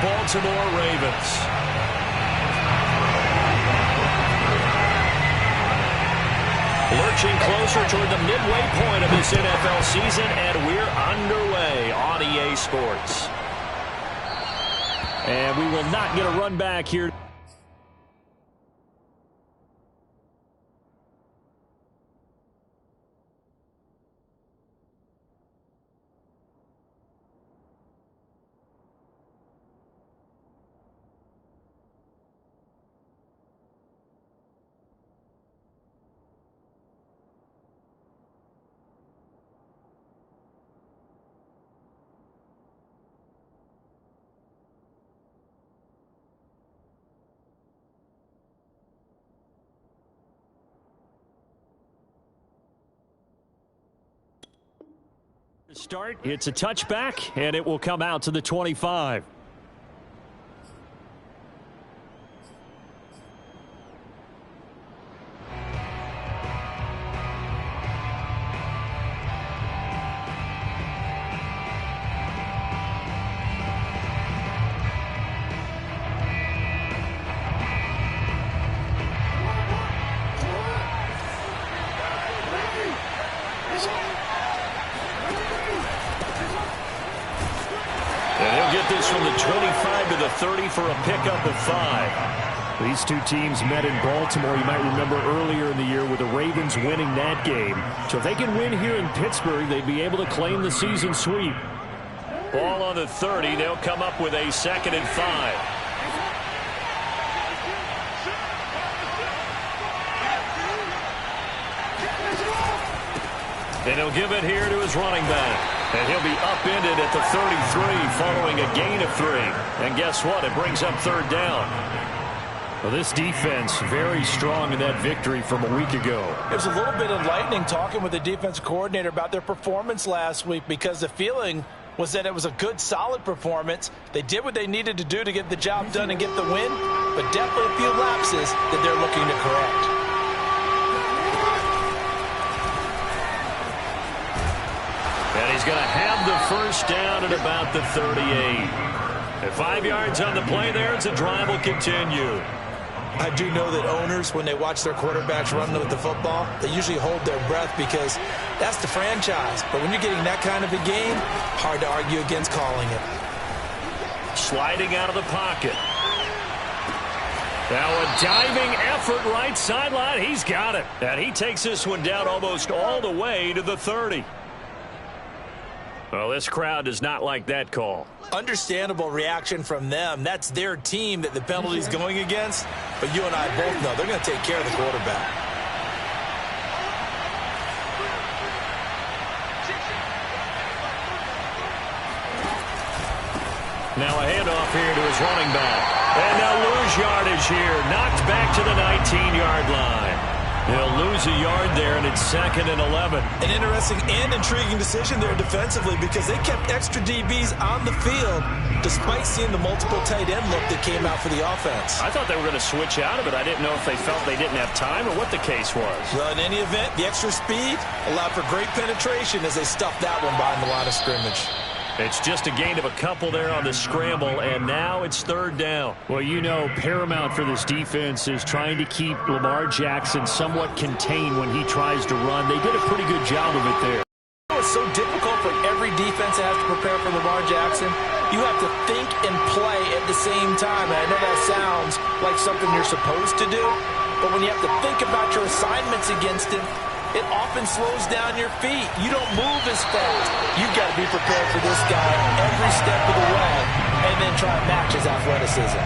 Baltimore Ravens. Lurching closer toward the midway point of this NFL season, and we're underway on EA Sports. And we will not get a run back here. Start, it's a touchback, and it will come out to the 25. From the 25 to the 30 for a pickup of 5. These two teams met in Baltimore, you might remember, earlier in the year with the Ravens winning that game. So if they can win here in Pittsburgh, they'd be able to claim the season sweep. Ball on the 30. They'll come up with a 2nd and 5. And he'll give it here to his running back. And he'll be upended at the 33 following a gain of 3. And guess what? It brings up 3rd down. Well, this defense very strong in that victory from a week ago. It was a little bit enlightening talking with the defense coordinator about their performance last week, because the feeling was that it was a good, solid performance. They did what they needed to do to get the job done and get the win, but definitely a few lapses that they're looking to correct. And he's going to have the 1st down at about the 38. At 5 yards on the play there, as the drive will continue. I do know that owners, when they watch their quarterbacks run with the football, they usually hold their breath because that's the franchise. But when you're getting that kind of a game, hard to argue against calling it. Sliding out of the pocket. Now a diving effort right sideline. He's got it. And he takes this one down almost all the way to the 30. Well, this crowd does not like that call. Understandable reaction from them. That's their team that the penalty's going against. But you and I both know they're going to take care of the quarterback. Now a handoff here to his running back. And they'll lose yardage here. Knocked back to the 19-yard line. They'll lose a yard there, and it's 2nd and 11. An interesting and intriguing decision there defensively, because they kept extra DBs on the field despite seeing the multiple tight end look that came out for the offense. I thought they were going to switch out of it. I didn't know if they felt they didn't have time or what the case was. Well, in any event, the extra speed allowed for great penetration as they stuffed that one behind the line of scrimmage. It's just a gain of a couple there on the scramble, and now it's 3rd down. Well, you know, paramount for this defense is trying to keep Lamar Jackson somewhat contained when he tries to run. They did a pretty good job of it there. It's so difficult for every defense that has to prepare for Lamar Jackson. You have to think and play at the same time. And I know that sounds like something you're supposed to do, but when you have to think about your assignments against him, it often slows down your feet. You don't move as fast. You've got to be prepared for this guy every step of the way and then try and match his athleticism.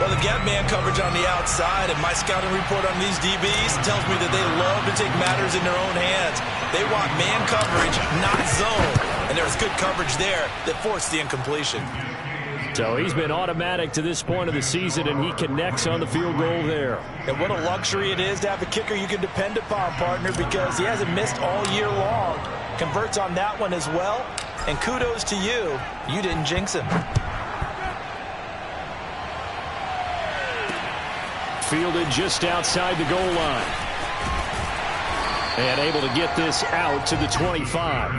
Well, they've got man coverage on the outside, and my scouting report on these DBs tells me that they love to take matters in their own hands. They want man coverage, not zone. And there's good coverage there that forced the incompletion. So he's been automatic to this point of the season, and he connects on the field goal there. And what a luxury it is to have a kicker you can depend upon, partner, because he hasn't missed all year long. Converts on that one as well. And kudos to you. You didn't jinx him. Fielded just outside the goal line. And able to get this out to the 25.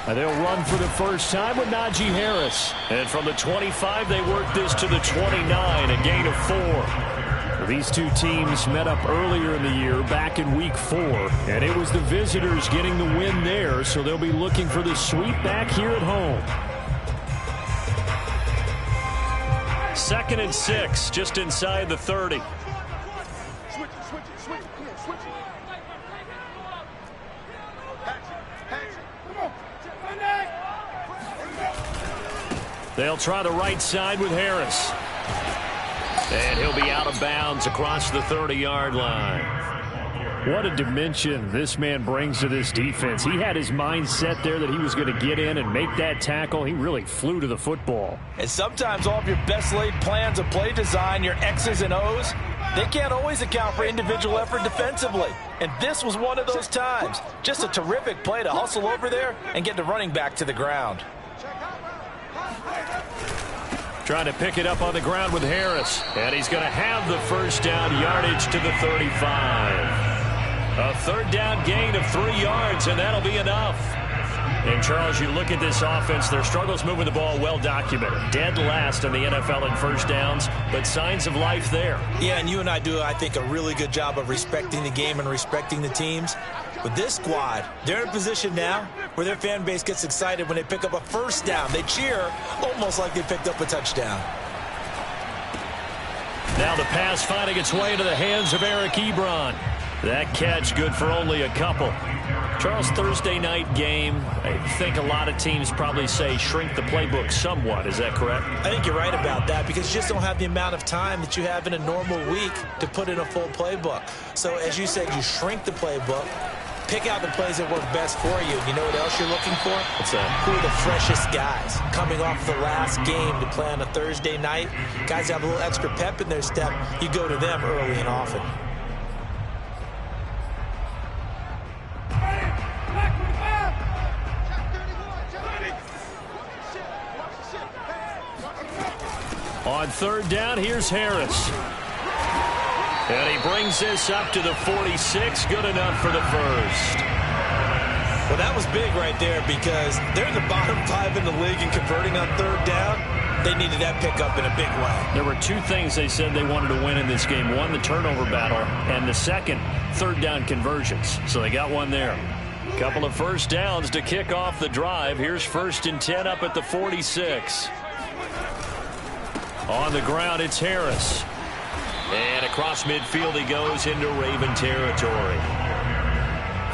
And they'll run for the first time with Najee Harris. And from the 25, they work this to the 29, a gain of 4. These two teams met up earlier in the year, back in Week 4. And it was the visitors getting the win there, so they'll be looking for the sweep back here at home. 2nd and 6, just inside the 30. They'll try the right side with Harris. And he'll be out of bounds across the 30-yard line. What a dimension this man brings to this defense. He had his mind set there that he was going to get in and make that tackle. He really flew to the football. And sometimes all of your best laid plans of play design, your X's and O's, they can't always account for individual effort defensively. And this was one of those times. Just a terrific play to hustle over there and get the running back to the ground. Trying to pick it up on the ground with Harris. And he's going to have the first down, yardage to the 35. A 3rd down gain of 3 yards, and that'll be enough. And, Charles, you look at this offense, their struggles moving the ball well documented. Dead last in the NFL in first downs, but signs of life there. Yeah, and you and I do, I think, a really good job of respecting the game and respecting the teams. With this squad, they're in a position now where their fan base gets excited when they pick up a first down. They cheer almost like they picked up a touchdown. Now the pass finding its way into the hands of Eric Ebron. That catch good for only a couple. Charles, Thursday night game, I think a lot of teams probably say shrink the playbook somewhat. Is that correct? I think you're right about that because you just don't have the amount of time that you have in a normal week to put in a full playbook. So as you said, you shrink the playbook, pick out the plays that work best for you. You know what else you're looking for? What's that? Who are the freshest guys coming off the last game to play on a Thursday night? Guys have a little extra pep in their step. You go to them early and often. On 3rd down, here's Harris. And he brings this up to the 46. Good enough for the first. Well, that was big right there because they're in the bottom 5 in the league and converting on 3rd down. They needed that pickup in a big way. There were 2 things they said they wanted to win in this game. One, the turnover battle, and the second, 3rd down conversions. So they got one there. Couple of first downs to kick off the drive. Here's 1st and 10 up at the 46. On the ground, it's Harris. And across midfield he goes into Raven territory.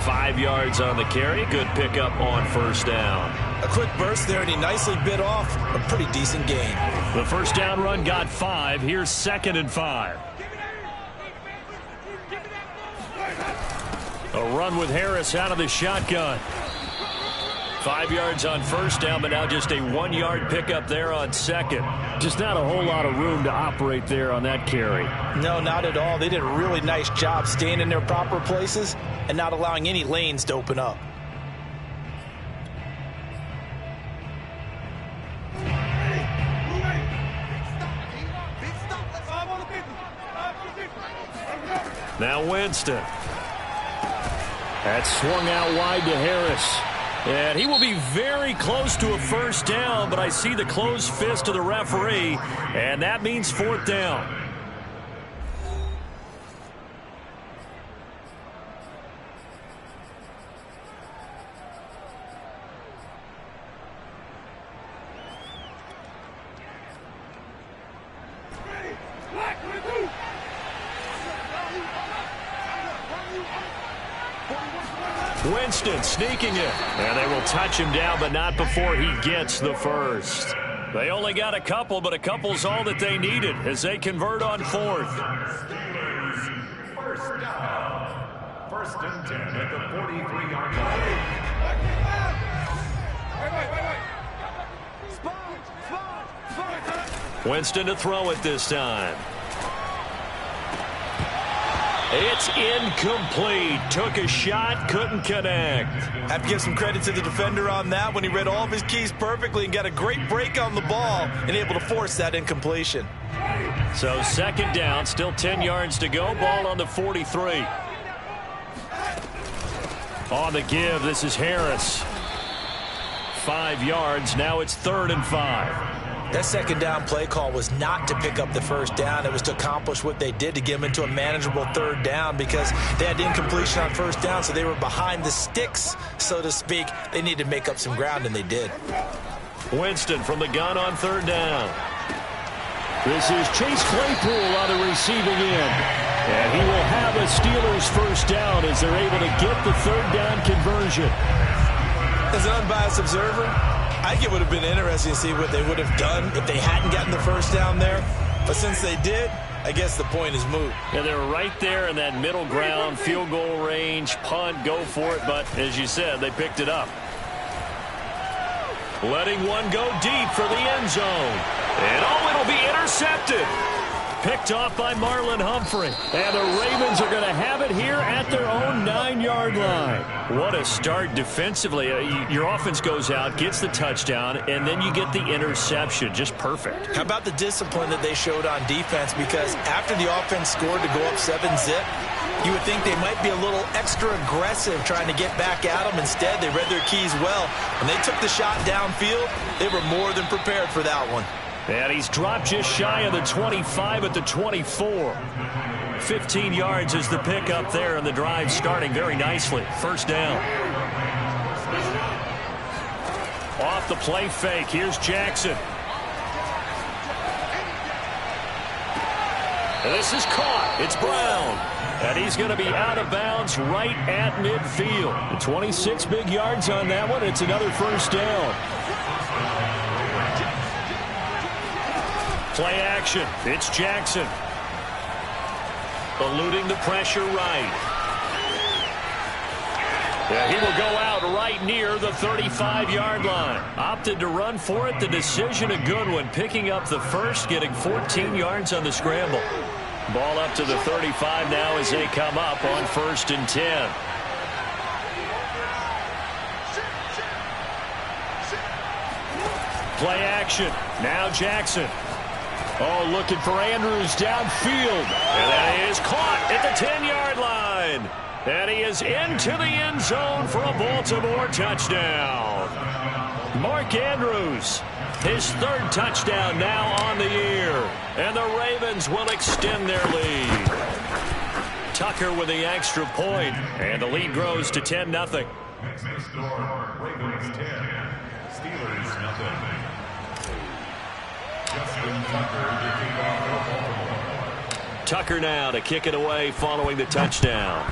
5 yards on the carry. Good pickup on 1st down. A quick burst there, and he nicely bit off a pretty decent gain. The 1st down run got 5. Here's 2nd and 5. A run with Harris out of the shotgun. 5 yards on 1st down, but now just a 1-yard pickup there on 2nd. Just not a whole lot of room to operate there on that carry. No, not at all. They did a really nice job staying in their proper places and not allowing any lanes to open up. Now Winston. That's swung out wide to Harris. And he will be very close to a 1st down, but I see the closed fist of the referee, and that means 4th down. Winston sneaking it. And they will touch him down, but not before he gets the first. They only got a couple, but a couple's all that they needed as they convert on 4th. First down. 1st and 10 at the 43-yard line. Winston to throw it this time. It's incomplete. Took a shot, couldn't connect. Have to give some credit to the defender on that when he read all of his keys perfectly and got a great break on the ball and able to force that incompletion. So 2nd down, still 10 yards to go. Ball on the 43. On the give, this is Harris. 5 yards. Now it's 3rd and 5. That second down play call was not to pick up the first down. It was to accomplish what they did, to get them into a manageable 3rd down, because they had incompletion on first down, so they were behind the sticks, so to speak. They needed to make up some ground, and they did. Winston from the gun on 3rd down. This is Chase Claypool on the receiving end. And he will have a Steelers first down as they're able to get the 3rd down conversion. As an unbiased observer, I think it would have been interesting to see what they would have done if they hadn't gotten the first down there. But since they did, I guess the point is moot. Yeah, they were right there in that middle ground, field goal range, punt, go for it. But as you said, they picked it up. Letting one go deep for the end zone. And it'll be intercepted. Picked off by Marlon Humphrey. And the Ravens are going to have it here at their own 9-yard line. What a start defensively. Your offense goes out, gets the touchdown, and then you get the interception. Just perfect. How about the discipline that they showed on defense? Because after the offense scored to go up 7-zip, you would think they might be a little extra aggressive trying to get back at them. Instead, they read their keys well. When they took the shot downfield, they were more than prepared for that one. And he's dropped just shy of the 25 at the 24. 15 yards is the pickup there, and the drive starting very nicely. First down. Off the play fake. Here's Jackson. And this is caught. It's Brown. And he's going to be out of bounds right at midfield. 26 big yards on that one. It's another first down. Play action. It's Jackson. Eluding the pressure right. Yeah, he will go out right near the 35-yard line. Opted to run for it. The decision a good one. Picking up the first, getting 14 yards on the scramble. Ball up to the 35 now as they come up on 1st and 10. Play action. Now Jackson. Oh, looking for Andrews downfield. And that is caught at the 10-yard line. And he is into the end zone for a Baltimore touchdown. Mark Andrews, his 3rd touchdown now on the year. And the Ravens will extend their lead. Tucker with the extra point, and the lead grows to 10-0. Next score, Ravens 10, Steelers 0. Tucker now to kick it away following the touchdown.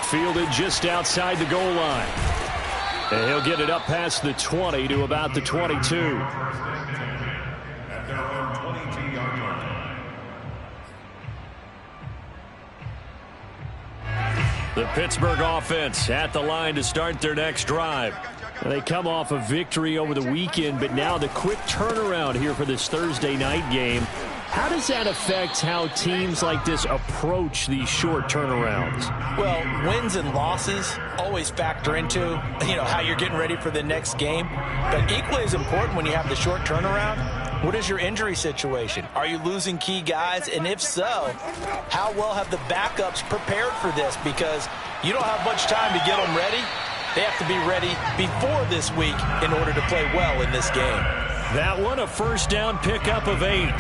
Fielded just outside the goal line. And he'll get it up past the 20 to about the 22. At their own 22-yard line. The Pittsburgh offense at the line to start their next drive. They come off a victory over the weekend, but now the quick turnaround here for this Thursday night game. How does that affect how teams like this approach these short turnarounds? Well, wins and losses always factor into, how you're getting ready for the next game. But equally as important when you have the short turnaround, what is your injury situation? Are you losing key guys? And if so, how well have the backups prepared for this? Because you don't have much time to get them ready. They have to be ready before this week in order to play well in this game. That one, a first down pickup of 8.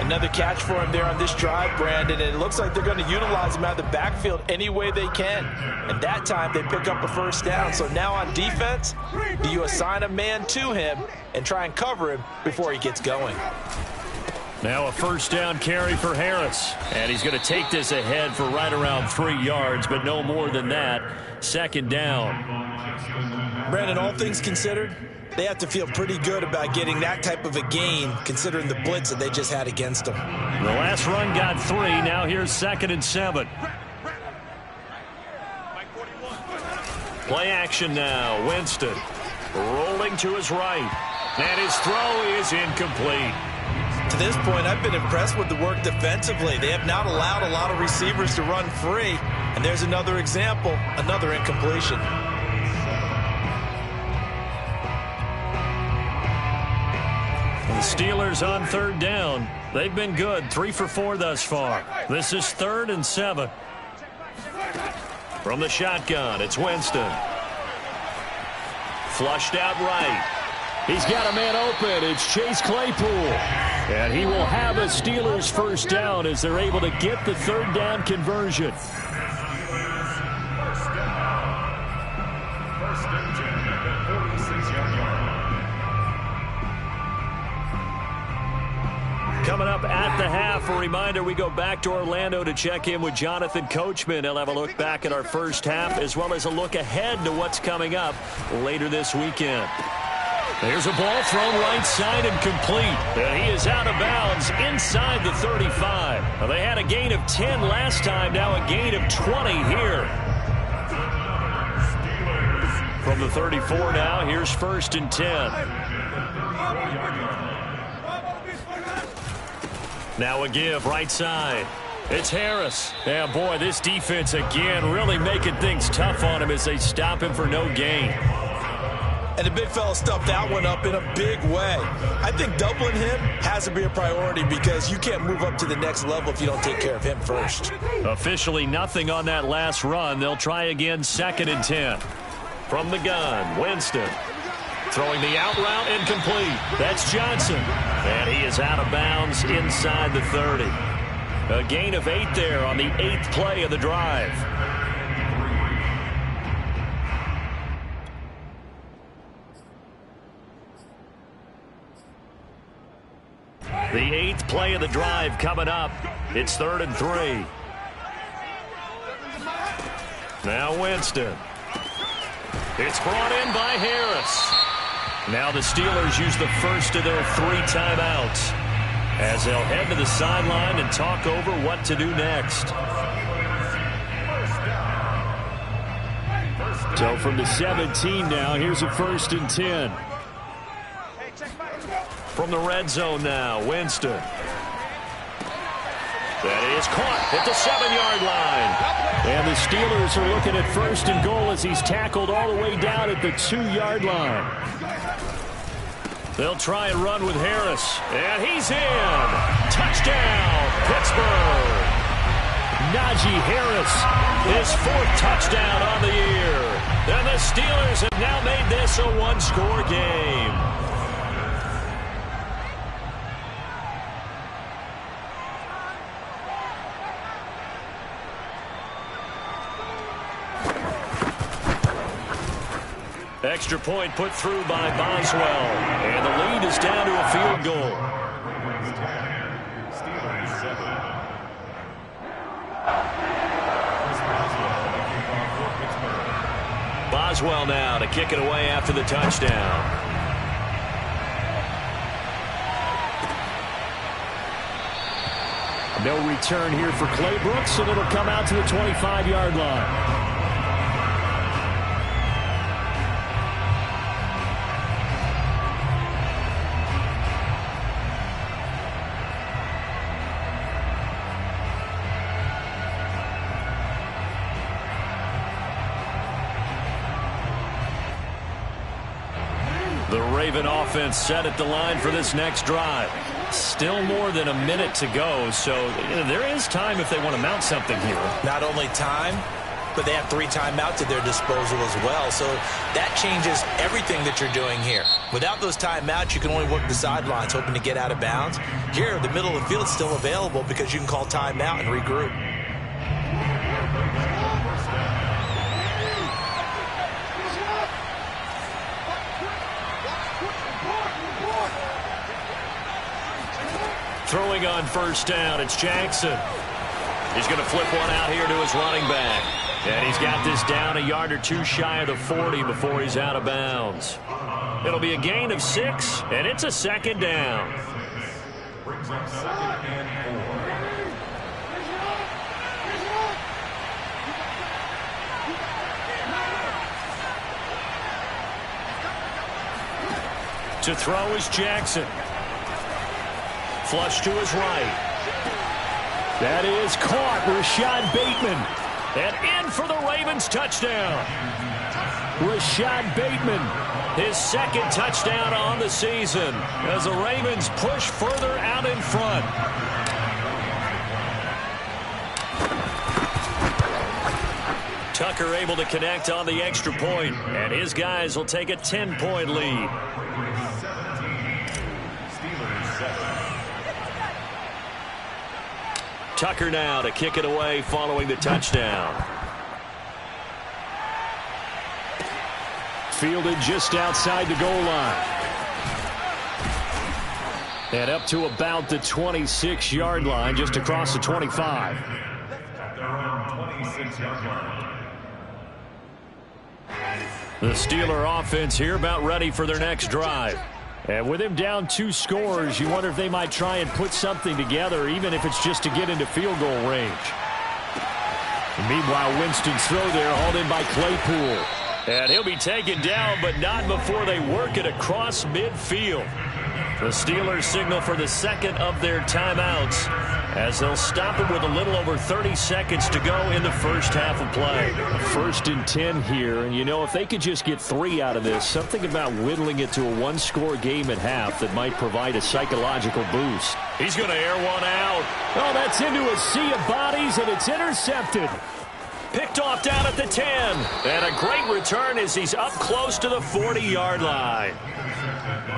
Another catch for him there on this drive, Brandon, and it looks like they're going to utilize him out of the backfield any way they can. And that time they pick up a first down. So now on defense, do you assign a man to him and try and cover him before he gets going? Now a first down carry for Harris. And he's going to take this ahead for right around 3 yards, but no more than that. Second down. Brandon, all things considered, they have to feel pretty good about getting that type of a gain, considering the blitz that they just had against them. The last run got 3. Now here's 2nd and 7. Play action now. Winston rolling to his right. And his throw is incomplete. To this point, I've been impressed with the work defensively. They have not allowed a lot of receivers to run free. And there's another example, another incompletion. The Steelers on 3rd down. They've been good, 3 for 4 thus far. This is 3rd and 7. From the shotgun, it's Winston. Flushed out right. He's got a man open. It's Chase Claypool. And he will have a Steelers first down as they're able to get the third down conversion. Coming up at the half, a reminder, we go back to Orlando to check in with Jonathan Coachman. He'll have a look back at our first half as well as a look ahead to what's coming up later this weekend. There's a ball thrown right side and complete. And he is out of bounds inside the 35. Well, they had a gain of 10 last time, now a gain of 20 here. From the 34 now, here's 1st and 10. Now a give right side. It's Harris. Yeah, boy, this defense again really making things tough on him as they stop him for no gain. And the big fella stuffed that one up in a big way. I think doubling him has to be a priority because you can't move up to the next level if you don't take care of him first. Officially nothing on that last run. They'll try again 2nd and 10. From the gun, Winston. Throwing the out route incomplete. That's Johnson. And he is out of bounds inside the 30. A gain of 8 there on the 8th play of the drive. The 8th play of the drive coming up. It's 3rd and 3. Now Winston. It's brought in by Harris. Now the Steelers use the first of their 3 timeouts as they'll head to the sideline and talk over what to do next. So from the 17 now, here's a 1st and 10. From the red zone now, Winston. That is caught at the 7-yard line. And the Steelers are looking at 1st and goal as he's tackled all the way down at the 2-yard line. They'll try and run with Harris. And he's in. Touchdown, Pittsburgh. Najee Harris. His 4th touchdown on the year. And the Steelers have now made this a 1-score game. Extra point put through by Boswell. And the lead is down to a field goal. Boswell now to kick it away after the touchdown. No return here for Clay Brooks, and it'll come out to the 25-yard line. The Raven offense set at the line for this next drive. Still more than a minute to go, so there is time if they want to mount something here. Not only time, but they have 3 timeouts at their disposal as well, so that changes everything that you're doing here. Without those timeouts, you can only work the sidelines, hoping to get out of bounds. Here, the middle of the field is still available because you can call timeout and regroup. Throwing on 1st down, it's Jackson. He's going to flip one out here to his running back. And he's got this down a yard or 2 shy of the 40 before he's out of bounds. It'll be a gain of 6, and it's a 2nd down. Brings up 2nd and 4. To throw is Jackson. Flush to his right. That is caught. Rashad Bateman. And in for the Ravens touchdown. Rashad Bateman. His 2nd touchdown on the season as the Ravens push further out in front. Tucker able to connect on the extra point, and his guys will take a 10-point lead. Tucker now to kick it away following the touchdown. Fielded just outside the goal line. And up to about the 26-yard line, just across the 25. At their own 26-yard line. The Steeler offense here about ready for their next drive. And with him down 2 scores, you wonder if they might try and put something together, even if it's just to get into field goal range. Meanwhile, Winston's throw there hauled in by Claypool. And he'll be taken down, but not before they work it across midfield. The Steelers signal for the second of their timeouts as they'll stop it with a little over 30 seconds to go in the first half of play. 1st and 10 here, and you know, if they could just get 3 out of this, something about whittling it to a 1-score game at half that might provide a psychological boost. He's going to air one out. Oh, that's into a sea of bodies, and it's intercepted. Picked off down at the 10. And a great return as he's up close to the 40-yard line.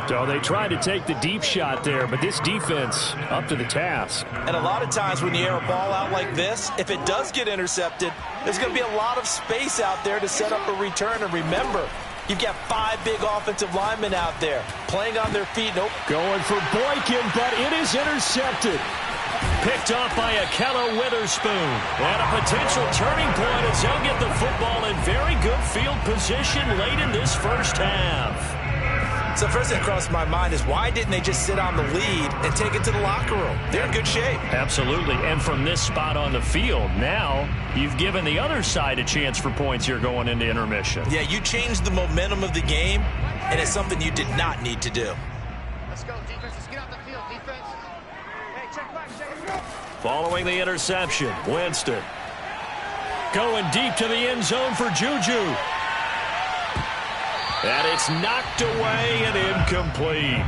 So they tried to take the deep shot there, but this defense up to the task. And a lot of times when you air a ball out like this, if it does get intercepted, there's going to be a lot of space out there to set up a return. And remember, you've got 5 big offensive linemen out there playing on their feet. Nope. Going for Boykin, but it is intercepted. Picked off by Akella Witherspoon. And a potential turning point as he'll get the football in very good field position late in this first half. So first thing that crossed my mind is why didn't they just sit on the lead and take it to the locker room? They're in good shape. Absolutely. And from this spot on the field, now you've given the other side a chance for points here going into intermission. Yeah, you changed the momentum of the game, and it's something you did not need to do. Let's go, defense. Let's get out the field, defense. Hey, check back, check. Following the interception, Winston going deep to the end zone for Juju. And it's knocked away and incomplete.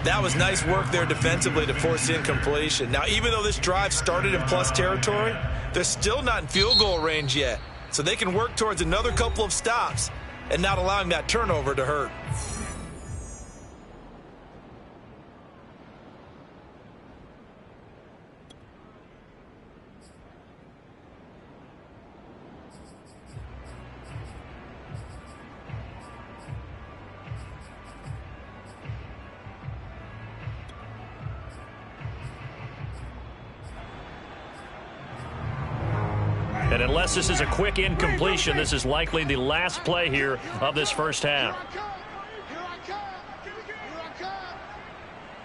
That was nice work there defensively to force incompletion. Now, even though this drive started in plus territory, they're still not in field goal range yet. So they can work towards another couple of stops and not allowing that turnover to hurt. And unless this is a quick incompletion, this is likely the last play here of this first half. Here I come. Here I come.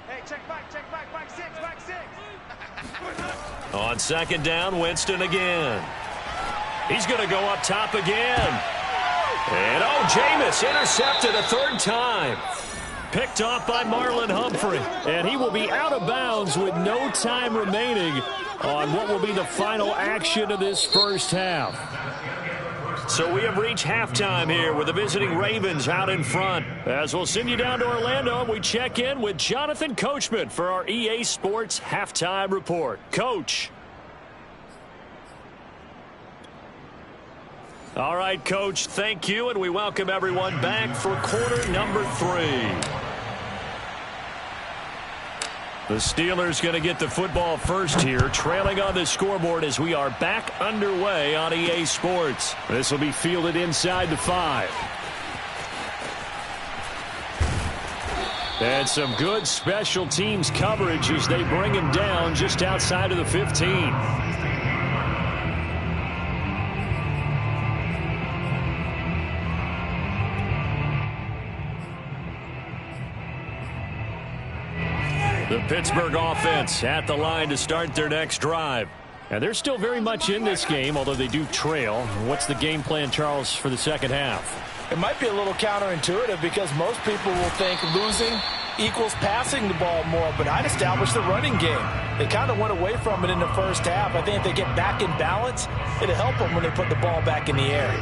Hey, check back, back 6. On second down, Winston again. He's going to go up top again. And Jameis intercepted a 3rd time. Picked off by Marlon Humphrey. And he will be out of bounds with no time remaining on what will be the final action of this first half. So we have reached halftime here with the visiting Ravens out in front. As we'll send you down to Orlando, and we check in with Jonathan Coachman for our EA Sports Halftime Report. Coach. All right, Coach, thank you, and we welcome everyone back for quarter number 3. The Steelers going to get the football first here, trailing on the scoreboard as we are back underway on EA Sports. This will be fielded inside the 5. And some good special teams coverage as they bring him down just outside of the 15. The Pittsburgh offense at the line to start their next drive. And they're still very much in this game, although they do trail. What's the game plan, Charles, for the second half? It might be a little counterintuitive because most people will think losing equals passing the ball more, but I'd establish the running game. They kind of went away from it in the first half. I think if they get back in balance, it'll help them when they put the ball back in the air.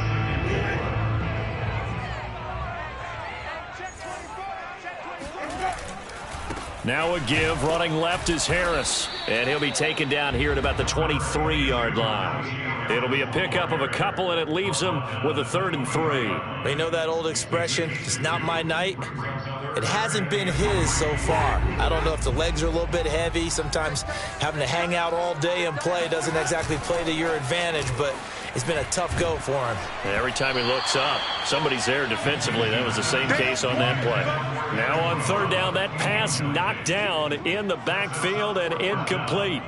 Now a give. Running left is Harris. And he'll be taken down here at about the 23-yard line. It'll be a pickup of a couple, and it leaves him with a 3rd and 3. They know that old expression, it's not my night. It hasn't been his so far. I don't know if the legs are a little bit heavy. Sometimes having to hang out all day and play doesn't exactly play to your advantage, but it's been a tough go for him. And every time he looks up, somebody's there defensively. That was the same case on that play. Now on 3rd down, that pass knocked down in the backfield and incomplete.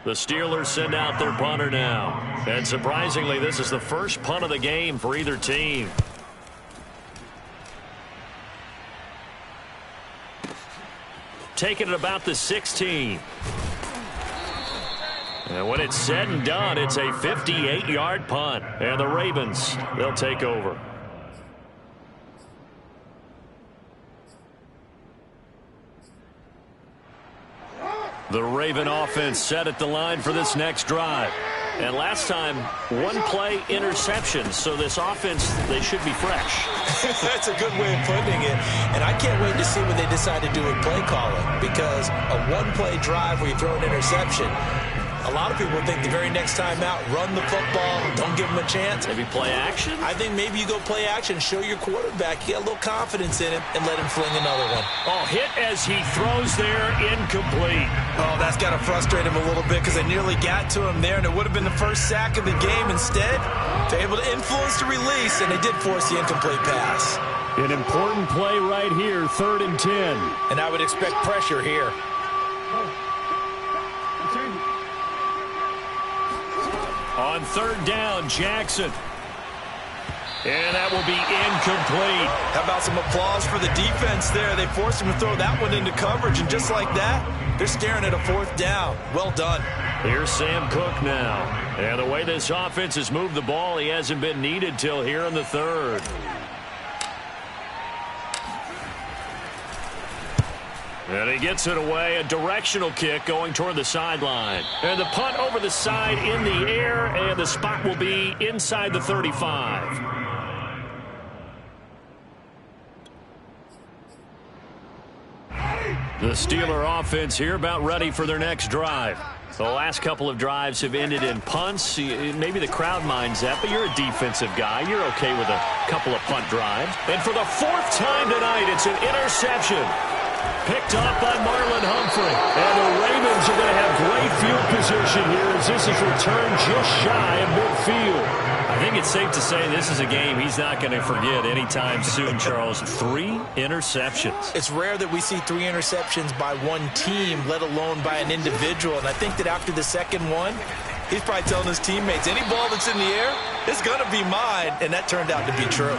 The Steelers send out their punter now. And surprisingly, this is the first punt of the game for either team. Taking it about the 16. And when it's said and done, it's a 58-yard punt. And the Ravens, they'll take over. The Raven offense set at the line for this next drive. And last time, 1-play interception. So this offense, they should be fresh. That's a good way of putting it. And I can't wait to see what they decide to do with play calling. Because a 1-play drive where you throw an interception, a lot of people think the very next time out, run the football, don't give them a chance. Maybe play action? I think maybe you go play action, show your quarterback, get a little confidence in him, and let him fling another one. Oh, hit as he throws there, incomplete. Oh, that's got to frustrate him a little bit because they nearly got to him there, and it would have been the first sack of the game. Instead, they're able to influence the release, and they did force the incomplete pass. An important play right here, 3rd and 10. And I would expect pressure here. On 3rd down, Jackson. And that will be incomplete. How about some applause for the defense there? They forced him to throw that one into coverage, and just like that, they're staring at a 4th down. Well done. Here's Sam Cook now. And the way this offense has moved the ball, he hasn't been needed till here in the 3rd. And he gets it away, a directional kick going toward the sideline. And the punt over the side in the air, and the spot will be inside the 35. The Steeler offense here about ready for their next drive. The last couple of drives have ended in punts. Maybe the crowd minds that, but you're a defensive guy. You're okay with a couple of punt drives. And for the 4th time tonight, it's an interception. Picked up by Marlon Humphrey. And the Ravens are going to have great field position here as this is returned just shy of midfield. I think it's safe to say this is a game he's not going to forget anytime soon, Charles. 3 interceptions. It's rare that we see 3 interceptions by one team, let alone by an individual. And I think that after the second one, he's probably telling his teammates, any ball that's in the air, it's going to be mine. And that turned out to be true.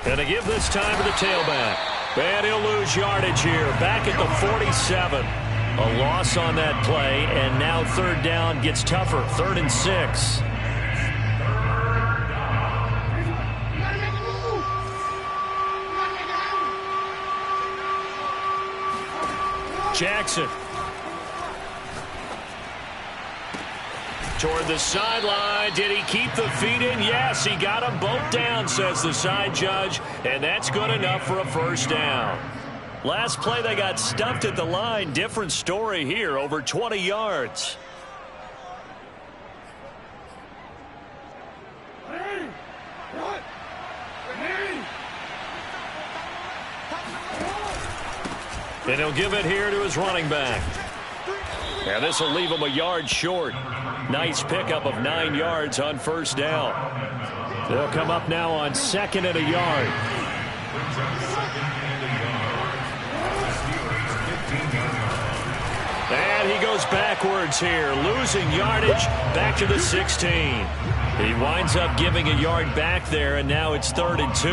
And to give this time to the tailback. And he'll lose yardage here. Back at the 47. A loss on that play, and now 3rd down gets tougher. 3rd and 6. Jackson. Toward the sideline. Did he keep the feet in? Yes, he got them both down, says the side judge. And that's good enough for a 1st down. Last play, they got stuffed at the line. Different story here, over 20 yards. And he'll give it here to his running back. And this will leave him a yard short. Nice pickup of 9 yards on 1st down. They'll come up now on 2nd and a yard. And he goes backwards here, losing yardage back to the 16. He winds up giving a yard back there, and now it's 3rd and 2.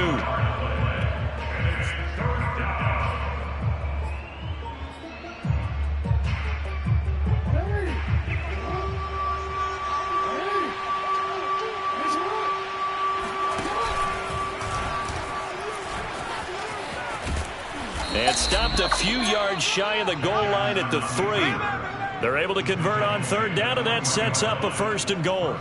And stopped a few yards shy of the goal line at the 3. They're able to convert on third down, and that sets up a 1st and goal.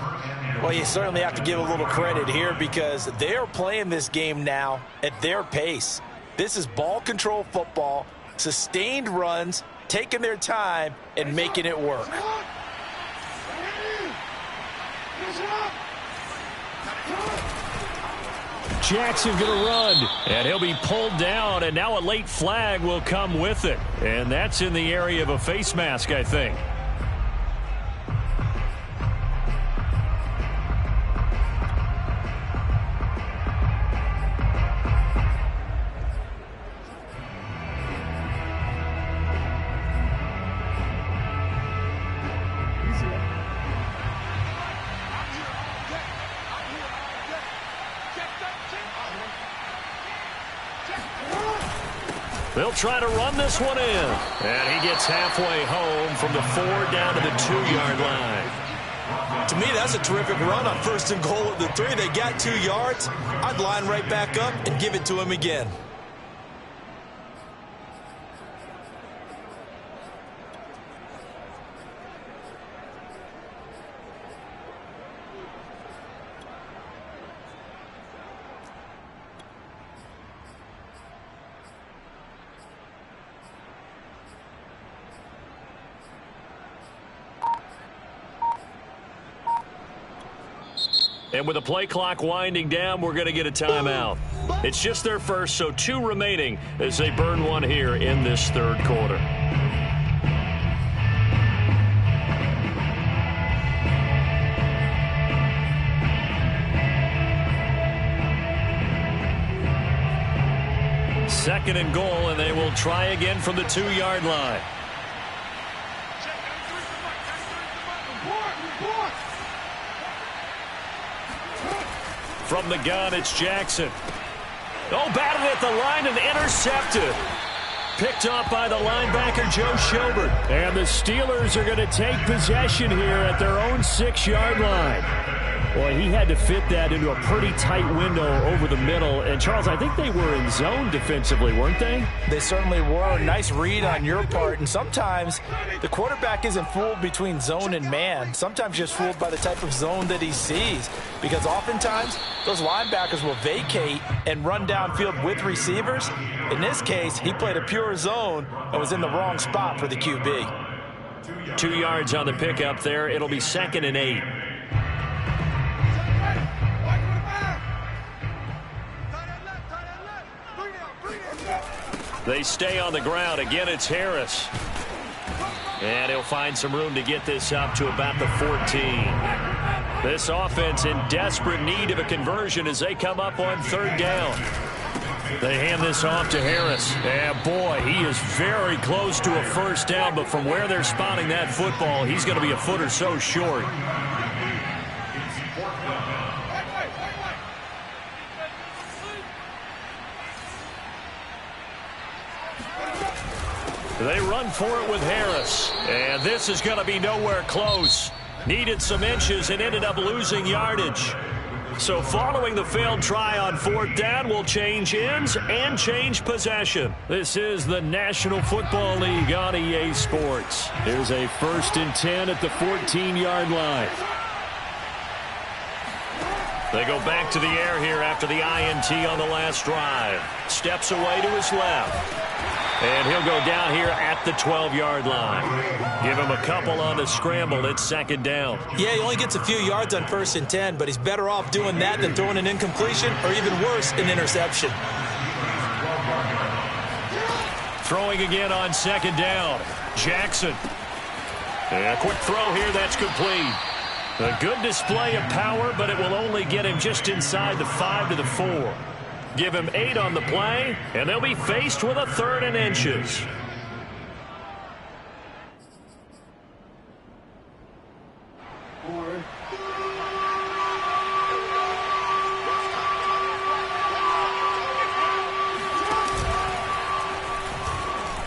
Well, you certainly have to give a little credit here because they are playing this game now at their pace. This is ball control football, sustained runs, taking their time, and making it work. Jackson going to run. And he'll be pulled down, and now a late flag will come with it. And that's in the area of a face mask, I think. They'll try to run this one in. And he gets halfway home from the 4 down to the 2-yard line. To me, that's a terrific run on 1st and goal at the 3. They got 2 yards. I'd line right back up and give it to him again. And with the play clock winding down, we're going to get a timeout. It's just their first, so 2 remaining as they burn one here in this 3rd quarter. Second and goal, and they will try again from the 2-yard line. From the gun, it's Jackson. Oh, batted at the line and intercepted. Picked off by the linebacker, Joe Schobert. And the Steelers are going to take possession here at their own 6-yard line. Boy, he had to fit that into a pretty tight window over the middle. And, Charles, I think they were in zone defensively, weren't they? They certainly were. Nice read on your part. And sometimes the quarterback isn't fooled between zone and man. Sometimes just fooled by the type of zone that he sees. Because oftentimes, those linebackers will vacate and run downfield with receivers. In this case, he played a pure zone and was in the wrong spot for the QB. 2 yards on the pickup there. It'll be 2nd and 8. They stay on the ground. Again, it's Harris. And he'll find some room to get this up to about the 14. This offense in desperate need of a conversion as they come up on 3rd down. They hand this off to Harris. And, boy, he is very close to a 1st down, but from where they're spotting that football, he's going to be a foot or so short. They run for it with Harris. And this is going to be nowhere close. Needed some inches and ended up losing yardage. So following the failed try on 4th down, will change ends and change possession. This is the National Football League on EA Sports. Here's a 1st and 10 at the 14-yard line. They go back to the air here after the INT on the last drive. Steps away to his left. And he'll go down here at the 12-yard line. Give him a couple on the scramble. It's 2nd down. Yeah, he only gets a few yards on 1st and 10, but he's better off doing that than throwing an incompletion or even worse, an interception. Throwing again on 2nd down. Jackson. And a quick throw here. That's complete. A good display of power, but it will only get him just inside the 5 to the 4. Give him 8 on the play, and they'll be faced with a 3rd and inches.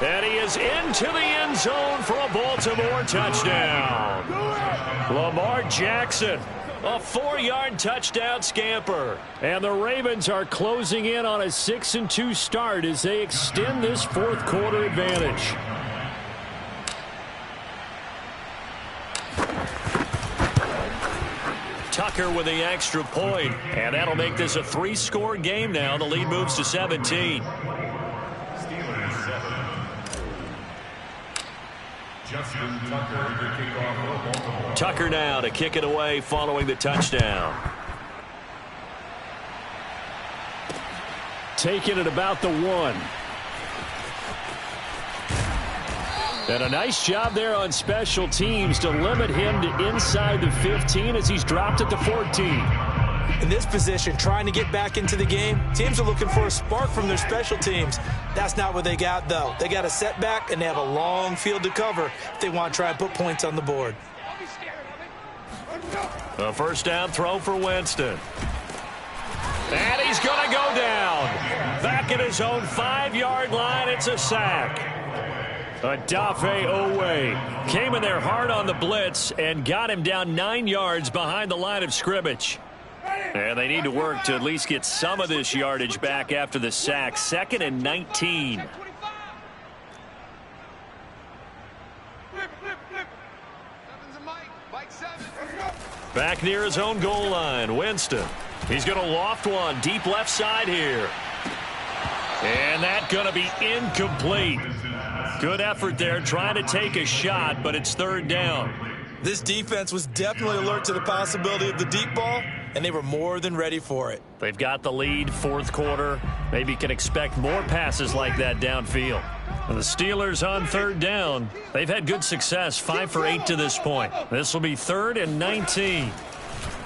And he is into the end zone for a Baltimore touchdown. Lamar Jackson. A 4-yard touchdown scamper. And the Ravens are closing in on a 6-2 start as they extend this 4th quarter advantage. Tucker with the extra point, and that'll make this a 3-score game now. The lead moves to 17. Steelers 7. Justin Tucker to kick off for Baltimore. Tucker now to kick it away following the touchdown. Taking it about the 1. And a nice job there on special teams to limit him to inside the 15 as he's dropped it to 14. In this position, trying to get back into the game, teams are looking for a spark from their special teams. That's not what they got, though. They got a setback, and they have a long field to cover if they want to try and put points on the board. A first down throw for Winston. And he's going to go down. Back at his own 5-yard line, it's a sack. Adafe Owe came in there hard on the blitz and got him down 9 yards behind the line of scrimmage. And they need to work to at least get some of this yardage back after the sack. 2nd and 19. Back near his own goal line, Winston. He's going to loft one deep left side here. And that's going to be incomplete. Good effort there trying to take a shot, but it's 3rd down. This defense was definitely alert to the possibility of the deep ball, and they were more than ready for it. They've got the lead, 4th quarter. Maybe can expect more passes like that downfield. And the Steelers on 3rd down. They've had good success, 5 for 8 to this point. This will be 3rd and 19.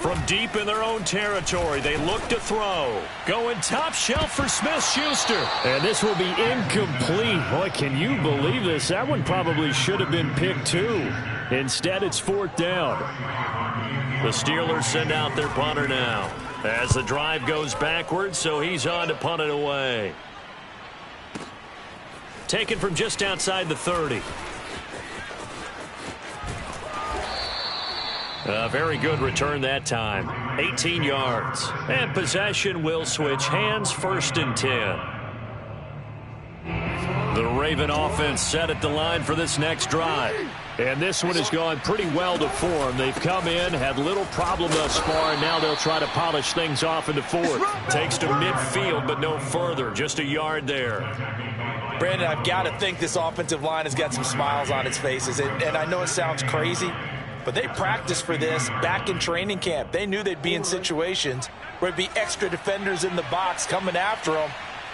From deep in their own territory, they look to throw. Going top shelf for Smith-Schuster. And this will be incomplete. Boy, can you believe this? That one probably should have been picked too. Instead, it's 4th down. The Steelers send out their punter now as the drive goes backwards, so he's on to punt it away. Taken from just outside the 30. A very good return that time. 18 yards. And possession will switch hands, 1st and 10. The Raven offense set at the line for this next drive. And this one has gone pretty well to form. They've come in, had little problem thus far, and now they'll try to polish things off into 4th. Takes to midfield, but no further. Just a yard there. Brandon, I've got to think this offensive line has got some smiles on its faces. And I know it sounds crazy, but they practiced for this back in training camp. They knew they'd be in situations where there'd be extra defenders in the box coming after them,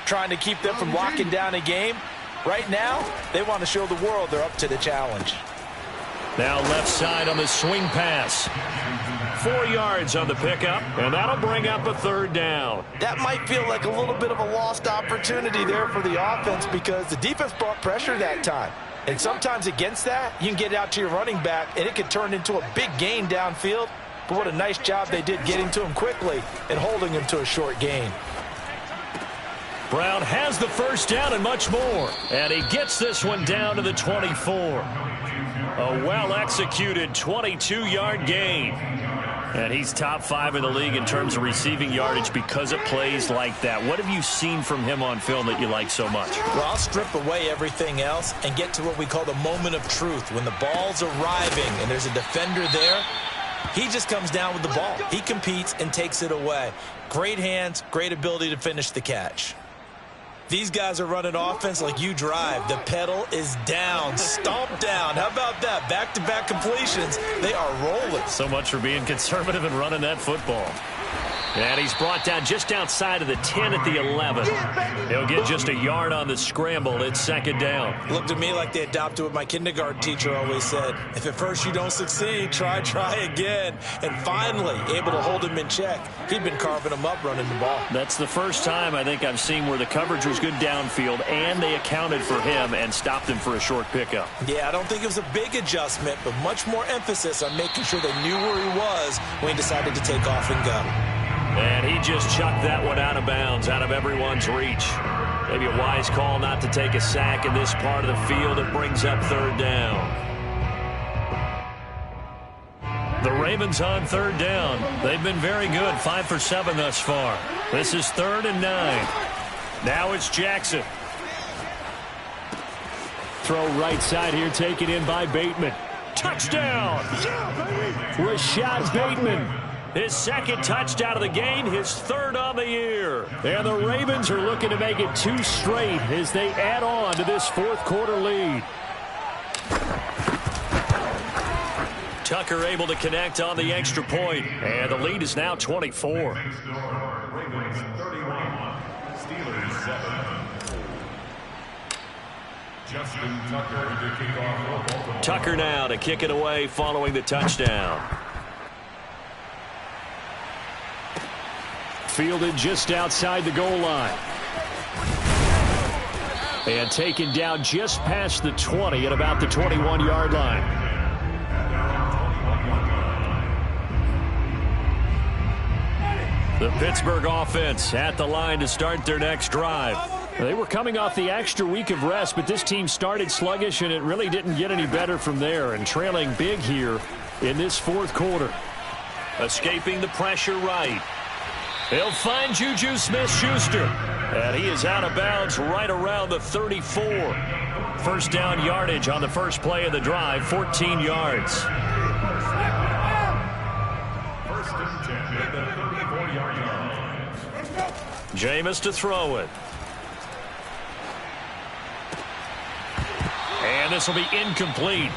trying to keep them from locking down a game. Right now, they want to show the world they're up to the challenge. Now left side on the swing pass. 4 yards on the pickup, and that'll bring up a 3rd down. That might feel like a little bit of a lost opportunity there for the offense because the defense brought pressure that time. And sometimes against that, you can get out to your running back, and it can turn into a big gain downfield. But what a nice job they did getting to him quickly and holding him to a short gain. Brown has the first down and much more. And he gets this one down to the 24. A well-executed 22-yard gain. And he's top 5 in the league in terms of receiving yardage because of plays like that. What have you seen from him on film that you like so much? Well, I'll strip away everything else and get to what we call the moment of truth. When the ball's arriving and there's a defender there, he just comes down with the ball. He competes and takes it away. Great hands, great ability to finish the catch. These guys are running offense like you drive. The pedal is down, stomped down. How about that? Back-to-back completions. They are rolling. So much for being conservative and running that football. And he's brought down just outside of the 10 at the 11. He'll get just a yard on the scramble. It's 2nd down. Looked to me like they adopted what my kindergarten teacher always said. If at first you don't succeed, try again. And finally, able to hold him in check. He'd been carving him up running the ball. That's the first time I think I've seen where the coverage was good downfield and they accounted for him and stopped him for a short pickup. Yeah, I don't think it was a big adjustment, but much more emphasis on making sure they knew where he was when he decided to take off and go. And he just chucked that one out of bounds, out of everyone's reach. Maybe a wise call not to take a sack in this part of the field. It brings up 3rd down. The Ravens on 3rd down. They've been very good, 5 for 7 thus far. This is 3rd and 9. Now it's Jackson. Throw right side here, taken in by Bateman. Touchdown! Rashad Bateman His second touchdown of the game, his third on the year. And the Ravens are looking to make it 2 straight as they add on to this fourth quarter lead. Tucker able to connect on the extra point, and the lead is now 24. Ravens 31, Steelers 7. Justin Tucker to kick off for Baltimore. Tucker now to kick it away following the touchdown. Fielded just outside the goal line. And taken down just past the 20 at about the 21-yard line. The Pittsburgh offense at the line to start their next drive. They were coming off the extra week of rest, but this team started sluggish, and it really didn't get any better from there, and trailing big here in this fourth quarter. Escaping the pressure right. He'll find Juju Smith-Schuster, and he is out of bounds right around the 34. First down yardage on the first play of the drive, 14 yards. First and 10 at the 34-yard line. Jameis to throw it. And this will be incomplete.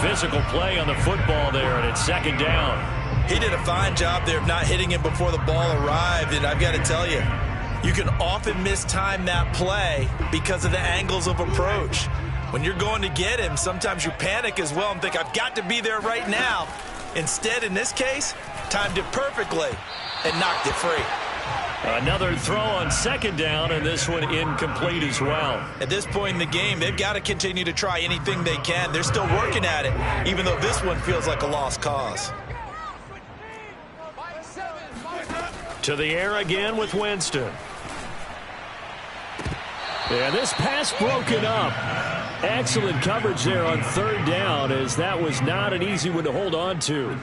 Physical play on the football there, and it's second down. He did a fine job there of not hitting him before the ball arrived, and I've got to tell you, you can often mistime that play because of the angles of approach. When you're going to get him, sometimes you panic as well and think, I've got to be there right now. Instead, in this case, timed it perfectly and knocked it free. Another throw on second down, and this one incomplete as well. At this point in the game, they've got to continue to try anything they can. They're still working at it, even though this one feels like a lost cause. To the air again with Winston. And this pass broken up. Excellent coverage there on third down, as that was not an easy one to hold on to.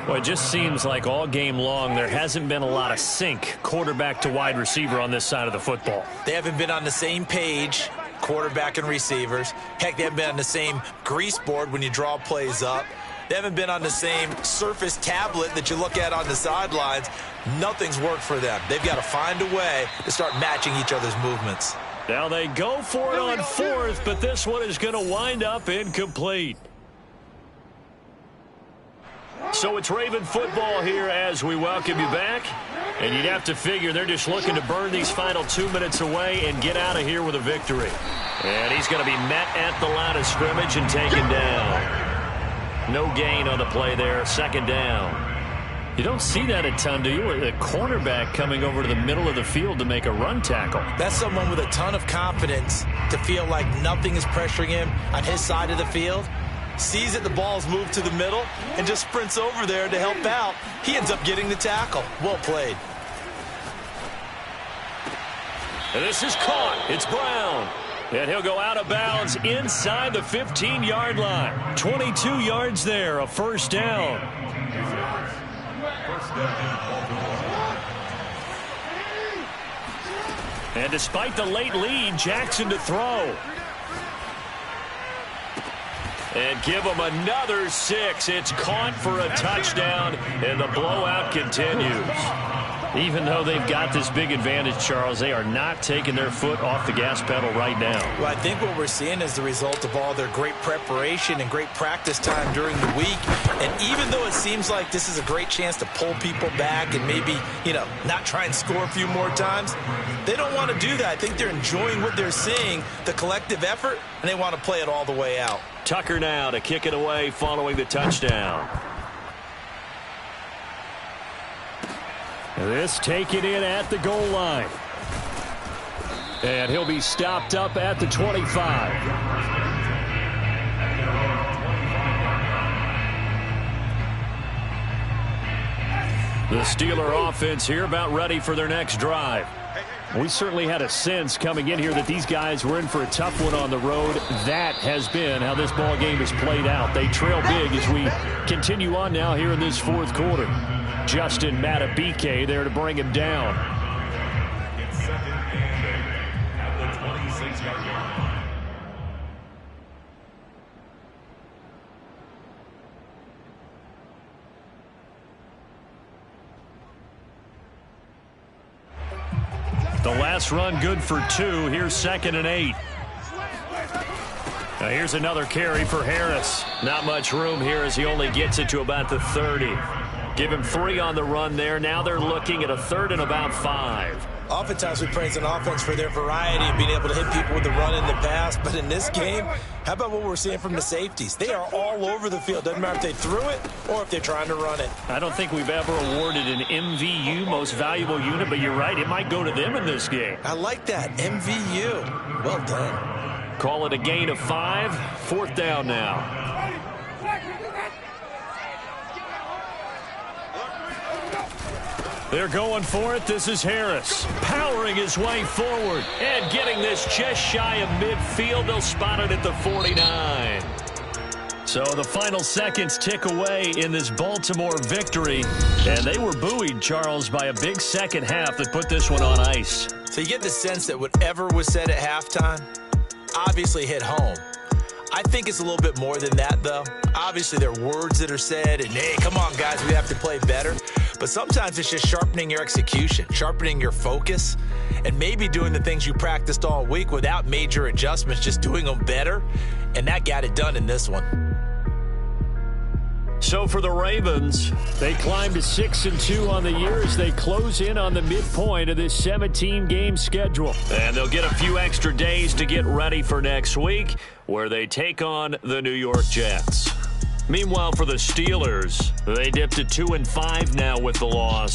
Well, it just seems like all game long there hasn't been a lot of sync quarterback to wide receiver on this side of the football. They haven't been on the same page, quarterback and receivers. Heck, they haven't been on the same grease board when you draw plays up. They haven't been on the same surface tablet that you look at on the sidelines. Nothing's worked for them. They've got to find a way to start matching each other's movements. Now they go for it on fourth, but this one is going to wind up incomplete. So it's Raven football here as we welcome you back. And you'd have to figure they're just looking to burn these final 2 minutes away and get out of here with a victory. And he's going to be met at the line of scrimmage and taken down. No gain on the play there, second down. You don't see that a ton, do you? A cornerback coming over to the middle of the field to make a run tackle. That's someone with a ton of confidence to feel like nothing is pressuring him on his side of the field. Sees that the ball's moved to the middle and just sprints over there to help out. He ends up getting the tackle. Well played. And this is caught. It's Brown. And he'll go out of bounds inside the 15-yard line. 22 yards there, a first down. And despite the late lead, Jackson to throw. And give him another 6. It's caught for a touchdown, and the blowout continues. Even though they've got this big advantage, Charles, they are not taking their foot off the gas pedal right now. Well, I think what we're seeing is the result of all their great preparation and great practice time during the week. And even though it seems like this is a great chance to pull people back and maybe, not try and score a few more times, they don't want to do that. I think they're enjoying what they're seeing, the collective effort, and they want to play it all the way out. Tucker now to kick it away following the touchdown. This taken in at the goal line. And he'll be stopped up at the 25. The Steeler offense here about ready for their next drive. We certainly had a sense coming in here that these guys were in for a tough one on the road. That has been how this ball game has played out. They trail big as we continue on now here in this fourth quarter. Justin Matabike there to bring him down. It's second and 8 at the 26-yard line. Last run good for 2. Here's 2nd and 8. Now here's another carry for Harris. Not much room here as he only gets it to about the 30. Give him 3 on the run there. Now they're looking at a 3rd and about 5. Oftentimes we praise an offense for their variety of being able to hit people with the run in the pass. But in this game, how about what we're seeing from the safeties? They are all over the field. Doesn't matter if they threw it or if they're trying to run it. I don't think we've ever awarded an MVU, most valuable unit, but you're right. It might go to them in this game. I like that. MVU. Well done. Call it a gain of 5. 4th down now. They're going for it. This is Harris powering his way forward and getting this just shy of midfield. They'll spot it at the 49. So the final seconds tick away in this Baltimore victory. And they were buoyed, Charles, by a big second half that put this one on ice. So you get the sense that whatever was said at halftime obviously hit home. I think it's a little bit more than that, though. Obviously, there are words that are said, and, hey, come on, guys, we have to play better. But sometimes it's just sharpening your execution, sharpening your focus, and maybe doing the things you practiced all week without major adjustments, just doing them better. And that got it done in this one. So for the Ravens, they climb to 6-2 on the year as they close in on the midpoint of this 17-game schedule. And they'll get a few extra days to get ready for next week, where they take on the New York Jets. Meanwhile, for the Steelers, they dipped to 2-5 now with the loss.